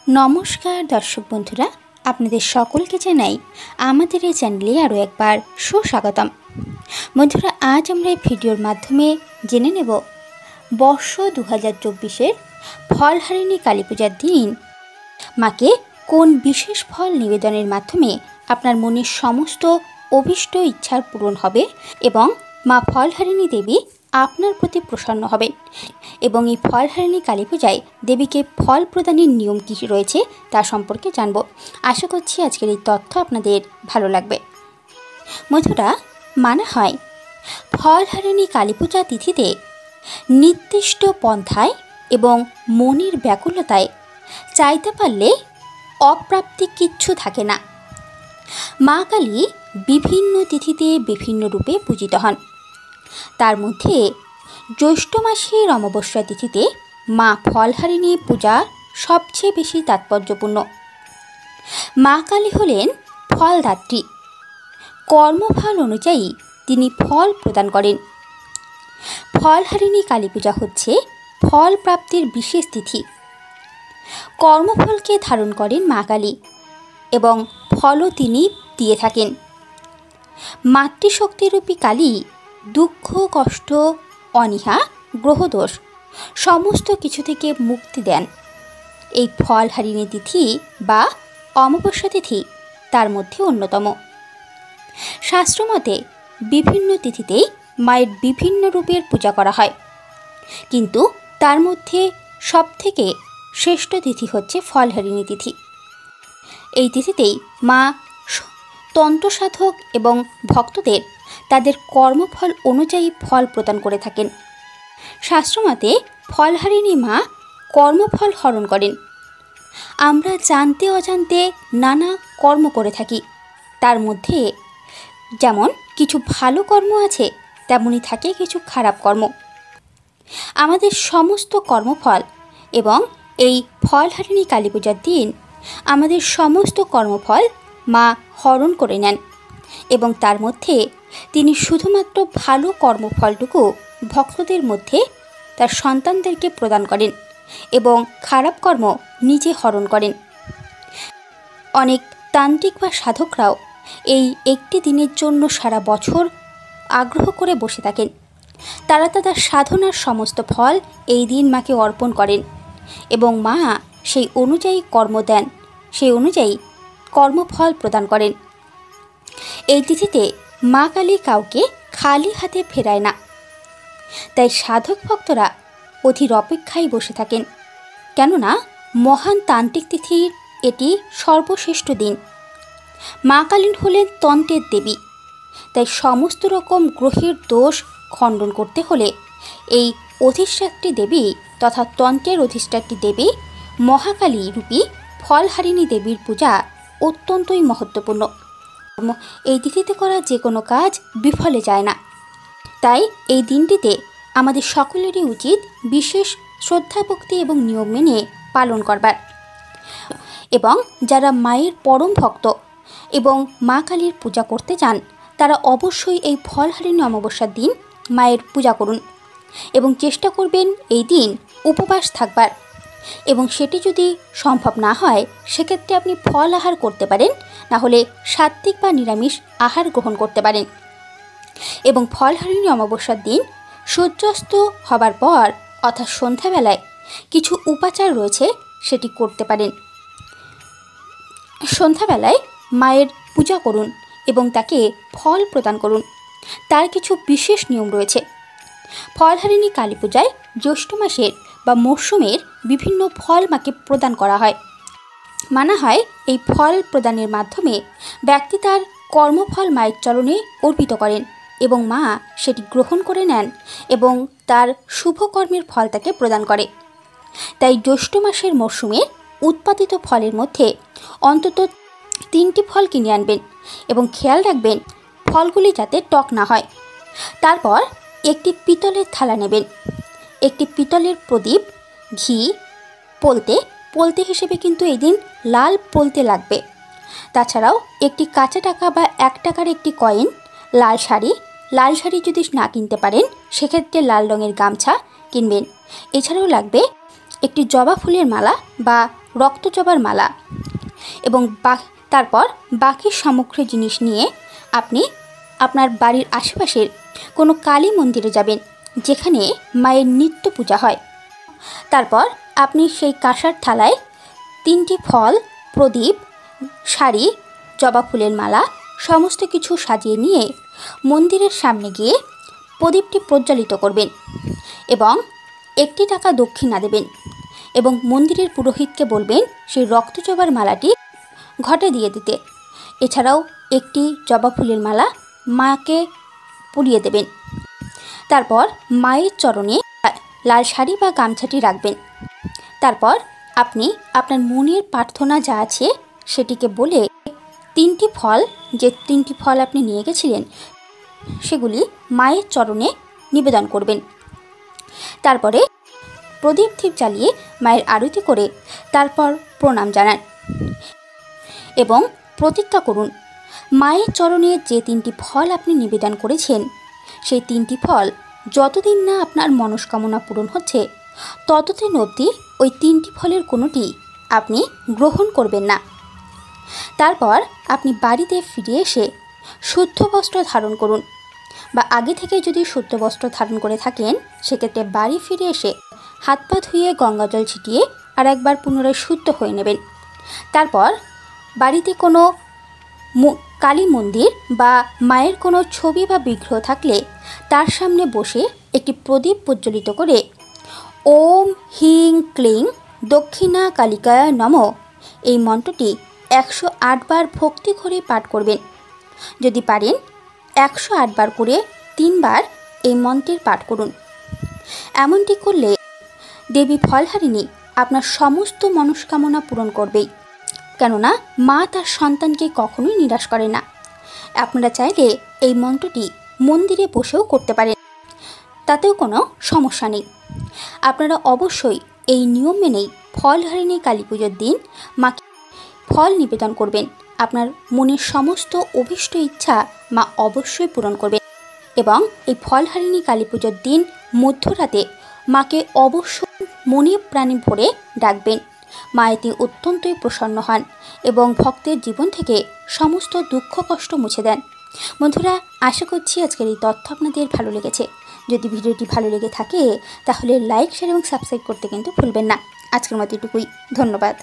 নমস্কার দর্শক বন্ধুরা, আপনাদের সকলকে জানাই আমাদের এই চ্যানেলে আরও একবার সুস্বাগতম। বন্ধুরা, আজ আমরা এই ভিডিওর মাধ্যমে জেনে নেব বর্ষ 2024-এর ফলহারিণী কালী পূজার দিন মাকে কোন বিশেষ ফল নিবেদনের মাধ্যমে আপনার মনের সমস্ত অভীষ্ট ইচ্ছার পূরণ হবে এবং মা ফলহারিণী দেবী আপনার প্রতি প্রসন্ন হবেন। এবং এই ফলহারিণী কালী পূজায় দেবীকে ফল প্রদানের নিয়ম কী রয়েছে তা সম্পর্কে জানব। আশা করছি আজকের এই তথ্য আপনাদের ভালো লাগবে। বন্ধুরা, মানা হয় ফলহারিণী কালী পূজা তিথিতে নির্দিষ্ট পন্থায় এবং মনের ব্যাকুলতায় চাইতে পারলে অপ্রাপ্তি কিচ্ছু থাকে না। মা কালী বিভিন্ন তিথিতে বিভিন্ন রূপে পূজিত হন। তার মধ্যে জ্যৈষ্ঠ মাসের অমাবস্যা তিথিতে মা ফলহারিণী পূজা সবচেয়ে বেশি তাৎপর্যপূর্ণ। মা কালী হলেন ফলদাত্রী। কর্মফল অনুযায়ী তিনি ফল প্রদান করেন। ফলহারিণী কালী পূজা হচ্ছে ফল প্রাপ্তির বিশেষ তিথি। কর্মফলকে ধারণ করেন মা কালী এবং ফলও তিনি দিয়ে থাকেন। মাতৃশক্তিরূপী কালী দুঃখ, কষ্ট, অনীহা, গ্রহদোষ সমস্ত কিছু থেকে মুক্তি দেন। এই ফলহারিণী তিথি বা অমাবস্যা তিথি তার মধ্যে অন্যতম। শাস্ত্রমতে বিভিন্ন তিথিতেই মায়ের বিভিন্ন রূপের পূজা করা হয়, কিন্তু তার মধ্যে সবথেকে শ্রেষ্ঠ তিথি হচ্ছে ফলহারিণী তিথি। এই তিথিতেই মা তন্ত্রসাধক এবং ভক্তদের তাদের কর্মফল অনুযায়ী ফল প্রদান করে থাকেন। শাস্ত্রমতে ফলহারিণী মা কর্মফল হরণ করেন। আমরা জানতে অজান্তে নানা কর্ম করে থাকি, তার মধ্যে যেমন কিছু ভালো কর্ম আছে তেমনই থাকে কিছু খারাপ কর্ম। আমাদের সমস্ত কর্মফল এবং এই ফলহারিণী কালী পূজার দিন আমাদের সমস্ত কর্মফল মা হরণ করে নেন এবং তার মধ্যে তিনি শুধুমাত্র ভালো কর্মফলটুকু ভক্তদের মধ্যে তার সন্তানদেরকে প্রদান করেন এবং খারাপ কর্ম নিজে হরণ করেন। অনেক তান্ত্রিক বা সাধকরাও এই একটি দিনের জন্য সারা বছর আগ্রহ করে বসে থাকেন। তারা তাদের সাধনার সমস্ত ফল এই দিন মাকে অর্পণ করেন এবং মা সেই অনুযায়ী কর্ম দেন, সেই অনুযায়ী কর্মফল প্রদান করেন। এই তিথিতে মা কালী কাউকে খালি হাতে ফেরায় না, তাই সাধক ভক্তরা অধীর অপেক্ষায় বসে থাকেন। কেননা মহান তান্ত্রিক তিথির এটি সর্বশ্রেষ্ঠ দিন। মা কালী হলেন তন্ত্রের দেবী, তাই সমস্ত রকম গ্রহের দোষ খণ্ডন করতে হলে এই অধিষ্ঠাত্রী দেবী তথা তন্ত্রের অধিষ্ঠাত্রী দেবী মহাকালী রূপী ফলহারিণী দেবীর পূজা অত্যন্তই মহত্বপূর্ণ। এই তিথিতে করা যে কোনো কাজ বিফলে যায় না। তাই এই দিনটিতে আমাদের সকলেরই উচিত বিশেষ শ্রদ্ধা, ভক্তি এবং নিয়ম মেনে পালন করবার। এবং যারা মায়ের পরম ভক্ত এবং মা কালীর পূজা করতে চান তারা অবশ্যই এই ফলহারিণী অমাবস্যার দিন মায়ের পূজা করুন এবং চেষ্টা করবেন এই দিন উপবাস থাকবার। এবং সেটি যদি সম্ভব না হয় সেক্ষেত্রে আপনি ফল আহার করতে পারেন, না হলে সাত্ত্বিক বা নিরামিষ আহার গ্রহণ করতে পারেন। এবং ফলহারিণী অমাবস্যার দিন সূর্যাস্ত হবার পর অর্থাৎ সন্ধ্যাবেলায় কিছু উপাচার রয়েছে সেটি করতে পারেন। সন্ধ্যাবেলায় মায়ের পূজা করুন এবং তাকে ফল প্রদান করুন। তার কিছু বিশেষ নিয়ম রয়েছে। ফলহারিণী কালী পূজায় জ্যৈষ্ঠ মাসের বা মরশুমের বিভিন্ন ফল মাকে প্রদান করা হয়। মানা হয় এই ফল প্রদানের মাধ্যমে ব্যক্তি তার কর্মফল মায়ের চরণে অর্পিত করেন এবং মা সেটি গ্রহণ করে নেন এবং তার শুভ কর্মের ফল তাকে প্রদান করে। তাই জ্যৈষ্ঠ মাসের মরশুমের উৎপাদিত ফলের মধ্যে অন্তত 3টি ফল কিনে আনবেন এবং খেয়াল রাখবেন ফলগুলি যাতে টক না হয়। তারপর একটি পিতলের থালা নেবেন, একটি পিতলের প্রদীপ, ঘি, পোলতে হিসেবে কিন্তু এই দিন লাল পোলতে লাগবে। তাছাড়াও একটি কাঁচা টাকা বা 1 টাকার একটি কয়েন, লাল শাড়ি যদি না কিনতে পারেন সেক্ষেত্রে লাল রঙের গামছা কিনবেন। এছাড়াও লাগবে একটি জবা ফুলের মালা বা রক্তজবার মালা এবং তারপর বাকি সামগ্রী জিনিস নিয়ে আপনি আপনার বাড়ির আশেপাশের কোনো কালী মন্দিরে যাবেন, যেখানে মায়ের নিত্য পূজা হয়। তারপর আপনি সেই কাঁসার থালায় 3টি ফল, প্রদীপ, শাড়ি, জবা ফুলের মালা সমস্ত কিছু সাজিয়ে নিয়ে মন্দিরের সামনে গিয়ে প্রদীপটি প্রজ্বলিত করবেন এবং 1 টাকা দক্ষিণা দেবেন এবং মন্দিরের পুরোহিতকে বলবেন সেই রক্তজবার মালাটি ঘটে দিয়ে দিতে। এছাড়াও 1টি জবা ফুলের মালা মাকে পরিয়ে দেবেন। তারপর মায়ের চরণে লাল শাড়ি বা গামছাটি রাখবেন। তারপর আপনি আপনার মনের প্রার্থনা যা আছে সেটিকে বলে 3টি ফল, যে 3টি ফল আপনি নিয়ে গেছিলেন, সেগুলি মায়ের চরণে নিবেদন করবেন। তারপরে প্রদীপ দীপ জ্বালিয়ে মায়ের আরতি করে তারপর প্রণাম জানান এবং প্রতিজ্ঞা করুন মায়ের চরণে যে 3টি ফল আপনি নিবেদন করেছেন সেই 3টি ফল যতদিন না আপনার মনস্কামনা পূরণ হচ্ছে ততদিন অবধি ওই 3টি ফলের কোনোটি আপনি গ্রহণ করবেন না। তারপর আপনি বাড়িতে ফিরে এসে শুদ্ধ বস্ত্র ধারণ করুন, বা আগে থেকে যদি শুদ্ধ বস্ত্র ধারণ করে থাকেন সেক্ষেত্রে বাড়ি ফিরে এসে হাত পা ধুয়ে গঙ্গাজল ছিটিয়ে আর একবার পুনরায় শুদ্ধ হয়ে নেবেন। তারপর বাড়িতে কোনো কালী মন্দির বা মায়ের কোনো ছবি বা বিগ্রহ থাকলে তার সামনে বসে একটি প্রদীপ প্রজ্বলিত করে ওম হিং ক্লিং দক্ষিণা কালিকায় নমঃ এই মন্ত্রটি 108 বার ভক্তি করে পাঠ করবেন। যদি পারেন 108 বার করে 3 বার এই মন্ত্রের পাঠ করুন। এমনটি করলে দেবী ফলহারিণী আপনার সমস্ত মনস্কামনা পূরণ করবেই, কেননা মা তার সন্তানকে কখনোই নিরাশ করে না। আপনারা চাইলে এই মন্ত্রটি মন্দিরে বসেও করতে পারেন, তাতেও কোনো সমস্যা নেই। আপনারা অবশ্যই এই নিয়ম মেনেই ফলহারিণী কালী পুজোর দিন মাকে ফল নিবেদন করবেন। আপনার মনের সমস্ত অভীষ্ট ইচ্ছা মা অবশ্যই পূরণ করবেন। এবং এই ফলহারিণী কালী পুজোর দিন মধ্যরাতে মাকে অবশ্যই মনে প্রাণে ভরে ডাকবেন। মা এতে অত্যন্তই প্রসন্ন হন এবং ভক্তের জীবন থেকে সমস্ত দুঃখ কষ্ট মুছে দেন। বন্ধুরা, আশা করছি আজকের এই তথ্য আপনাদের ভালো লেগেছে। যদি ভিডিওটি ভালো লেগে থাকে তাহলে লাইক, শেয়ার এবং সাবস্ক্রাইব করতে কিন্তু ভুলবেন না। আজকের মতো এটুকুই, ধন্যবাদ।